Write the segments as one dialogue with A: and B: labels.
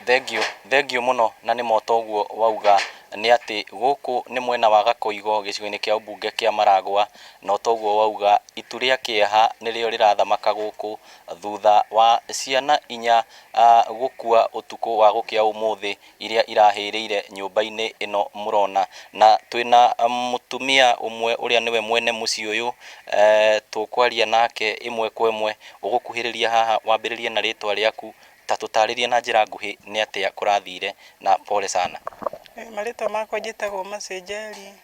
A: Thengio muno na nĩ motoguo wauga nĩ atĩ gũkũ nĩ mwena wa Gakoigo gĩcigo-inĩ kĩa ũmbunge kĩa Maragwa, no toguo wauga itu rĩa kĩeha nĩrĩo rĩrathamaka gũkũ thutha wa ciana 4 gũkua ũtukũ wa gũkĩa ũmũthĩ iria irahĩrĩire nyũmba-inĩ ĩno mũrona, na twĩna mũtumia ũmwe ũrĩa nĩwe mwene mũciĩ ũyũ tũkwaria nake ĩmwe kwa ĩmwe. Ũgũkuhĩrĩria haha wambĩrĩrie na rĩtwa rĩaku, ta tũtarĩrie na njĩra nguhĩ nĩ atĩa kũrathire, na pole sana.
B: Marĩtwa makwa njĩtagwo Mercy Njeri.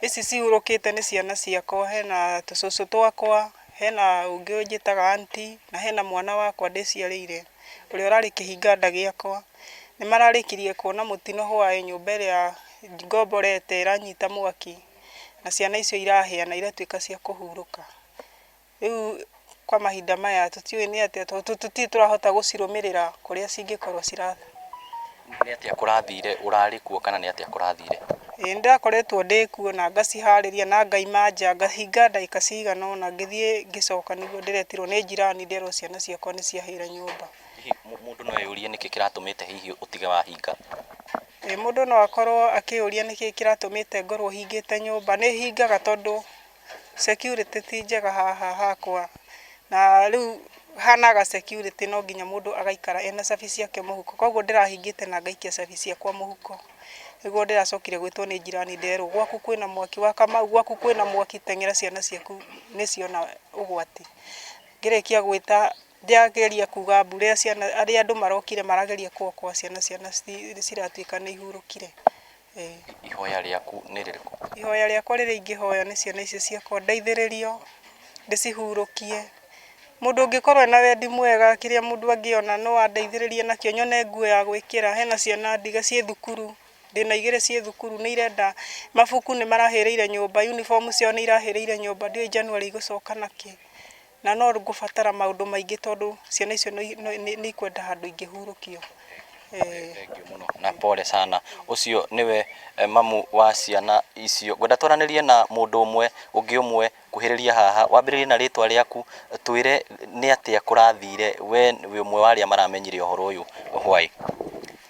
B: Ici cihurũkĩte nĩ ciana ciakwa, hena tũcũcũ twakwa, hena ũngĩ njĩtaga aunty, na hena mwana wakwa ndĩciarĩire ũrĩa ũrarĩ kĩhinga-nda gĩakwa. Nĩ mararĩkirie kuona mũtino hwaĩ nyũmba ĩrĩa ngomborete ĩranyita mwaki, na ciana icio irahĩa na iratuĩka cia kũhurũka. Rĩu kwa mahinda maya tũtiũĩ nĩ atĩa, tũtirĩ tũrahota gũcirũmĩrĩra kũrĩa cingĩkorwo cirathiĩ.
A: Nĩ atĩa kũrathire, ũrarĩ kuo kana nĩ atĩa kũrathire?
B: Nĩ ndakoretwo ndĩ kuo na ngaciharĩria na ngaima nja, ngahinga ndagĩka cigana ũna, ngĩthiĩ ngĩcoka nĩguo ndĩretirwo nĩ njirani nderwo ciana ciakwa nĩ ciahĩire nyũmba.
A: Mũndũ no eyũrie nĩkĩ kĩratũmĩte hihi ũtige wahinga?
B: Mũndũ no akorwo akĩyũria nĩkĩ kĩratũmĩte ngorwo hingĩte nyũmba. Nĩ hingaga tondũ security ti njega haha hakwa, na rĩu hanaga security no nginya mũndũ agaikara ena cabi ciake mũhuko, koguo ndĩrahingĩte na ngaikia cabi ciakwa mũhuko. Nĩguo ndĩracokire gwĩtwo nĩ njirani nderwo gwaku kwĩna mwaki, wa Kamau gwaku kwĩna mwaki, teng'era ciana ciaku nĩ ciona ũgwati. Ngĩrĩkia gwĩta ndageria kuga mbu rĩrĩa ciana arĩa andũ marokire marageria kuokoa ciana ciratuĩka nĩ ihurũkire.
A: Ihoya rĩaku nĩ rĩrĩkũ?
B: Ihoya rĩakwa rĩrĩa ingĩhoya nĩ ciana icio ciakwa ndeithĩrĩrio, ndĩcihurũkie. Mũndũ ũngĩkorwo ena wendi mwega, kĩrĩa mũndũ angĩona no andeithĩrĩrie nakĩo, nyone nguo ya gwĩkĩra. Hena ciana ndige ciĩ thukuru, ndĩna 2 ciĩ thukuru nĩ irenda mabuku, nĩ marahĩrĩire nyũmba, uniform ciao nĩ irahĩrĩire nyũmba, ndiũĩ January igũcoka nakĩ. Na no ngũbatara maũndũ maingĩ tondũ ciana icio nĩ ikwenda handũ ingĩhurũkio.
A: Thengiũ mũno na pole sana. Ũcio nĩwe mamu wa ciana icio. Ngwenda twaranĩrie na mũndũ ũngĩ kuhĩrĩria haha, wambĩrĩrie na rĩtwa rĩaku, twĩre nĩ atĩa kũrathire, we wĩ ũmwe wa arĩa maramenyire ũhoro ũyũ hwaĩ?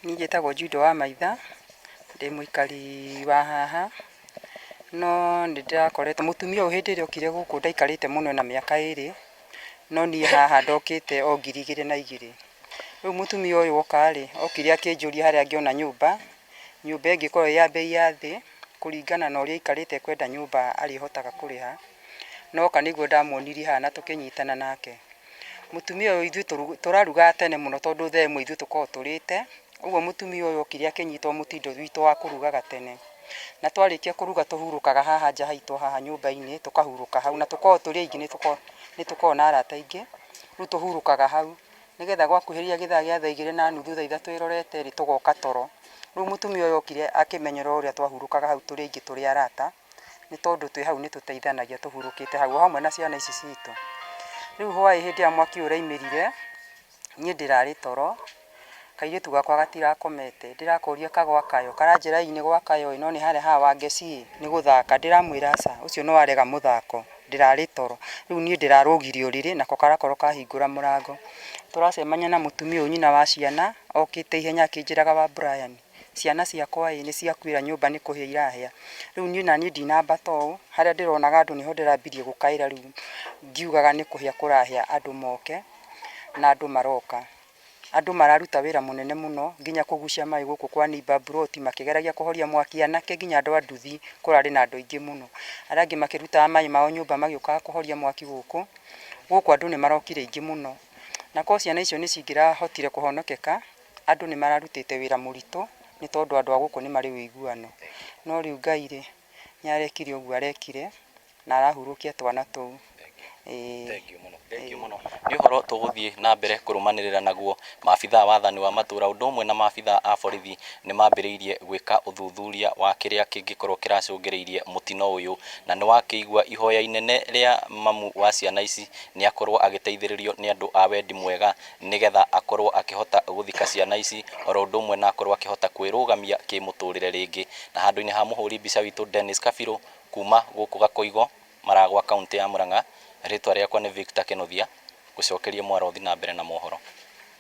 C: Niĩ njĩtagwo Jude wa Maitha, ndĩ mũikari wa haha, no nĩ ndĩrakoretwo mũtumia ũyũ hĩndĩ ĩrĩa okire gũkũ ndaikarĩte mũno na mĩaka 2, no niĩ haha ndokĩte o 2002. Rĩu mũtumia ũyũ woka-rĩ, okire akĩnjũria harĩa angĩona nyũmba ĩngĩkorwo ya bei ya thĩ kũringana na ũrĩa aikarĩte kwenda nyũmba arĩhotaga kũrĩha. Noka nĩguo ndamuonirie haha na tũkĩnyitana nake. Mũtumia ũyũ ithuĩ tũraruga tene mũno tondũ thaa 1 ithuĩ tũkoragwo tũrĩte. Ũguo mũtumia ũyũ okire akĩnyitwo mũtindo witũ wa kũrugaga tene. Na twarĩkia kũruga tũhurũkaga haha nja haitũ haha nyũmba-inĩ, tũkahurũka hau, na tũkoragwo tũrĩ aingĩ nĩ tũkoragwo na arata aingĩ. Rĩu tũhurũkaga hau nĩgetha gwakuhĩrĩria gĩthaa gĩa thaa 2:30 thaa 3 twĩrorete-rĩ tũgoka toro. Rĩu mũtumia ũyũ okire akĩmenyera ũrĩa twahurũkaga hau tũrĩ aingĩ tũrĩ arata, nĩ tondũ twĩ hau nĩ tũteithanagia tũhurũkĩte hau hamwe na ciana ici citũ. Rĩu hwaĩ hĩndĩ ya mwaki ũraimĩrire, niĩ ndĩrarĩ toro, kairĩtu gakwa gatirakomete, ndĩrakoria kagwa kayo, karanjĩra ĩ nĩ gwa kayo, no nĩ harĩa haha Wangeci nĩ gũthaka, ndĩramwĩra aca ũcio no arega mũthako, ndĩrarĩ toro. Rĩu niĩ ndĩrarũgire ũrĩrĩ nako karakorwo kahingũra mũrango. Tũracemania na mũtumia ũyũ nyina wa ciana, okĩte ihenya akĩnjĩraga wa Brian, ciana ciakwa nĩ ciakuĩra nyũmba nĩ kũhĩa irahĩa. Rĩu niĩ naniĩ ndinambata ũũ, harĩa ndĩronaga andũ nĩho ndĩrambirie gũkaĩra, rĩu ngiugaga nĩ kũhĩa kũrahĩa andũ moke, na andũ maroka. Andũ mararuta wĩra mũnene mũno nginya kũgucia maĩ gũkũ kwa neighbor plot makĩgeragia kũhoria mwaki, anake nginya andũ a nduthi, kũrarĩ na andũ aingĩ mũno. Arĩa angĩ makĩrutaga maĩ mao nyũmba magĩũkaga kũhoria mwaki gũkũ andũ nĩ marokire aingĩ mũno. Na ko ciana icio nĩ cingĩrahotire kũhonokeka, andũ nĩ mararutĩte wĩra mũritũ nĩ tondũ andũ a gũkũ nĩ marĩ ũiguano. No rĩu Ngai-rĩ nĩ arekire ũguo arekire na arahurũkia twana tũu.
A: Thengiũ mũno. Nĩ ũhoro tũgũthiĩ na mbere kũrũmanĩrĩra naguo. Maabithaa wathani wa matũra ũndũ ũmwe na maabithaa a borithi nĩ mambĩrĩirie gwĩka ũthuthuria wa kĩrĩa kĩngĩkorwo kĩracũngĩrĩirie mũtino ũyũ, na nĩ wakĩigua ihoya inene rĩa mamu wa ciana ici nĩ akorwo agĩteithĩrĩrio nĩ andũ a wendi mwega nĩgetha akorwo akĩhota gũthika ciana ici, oro ũndũ ũmwe na akorwo akĩhota kwĩrũgamia kĩmũtũrĩre rĩngĩ. Na handũ-inĩ ha mũhũri mbica witũ Dennis Kabirũ kuma gũkũ Gakoigo, Maragwa, kaũntĩ ya Murang'a, rĩtwa rĩakwa nĩ Victor Kĩnuthia, gũcokeria mwaro thiĩ na mbere na mohoro.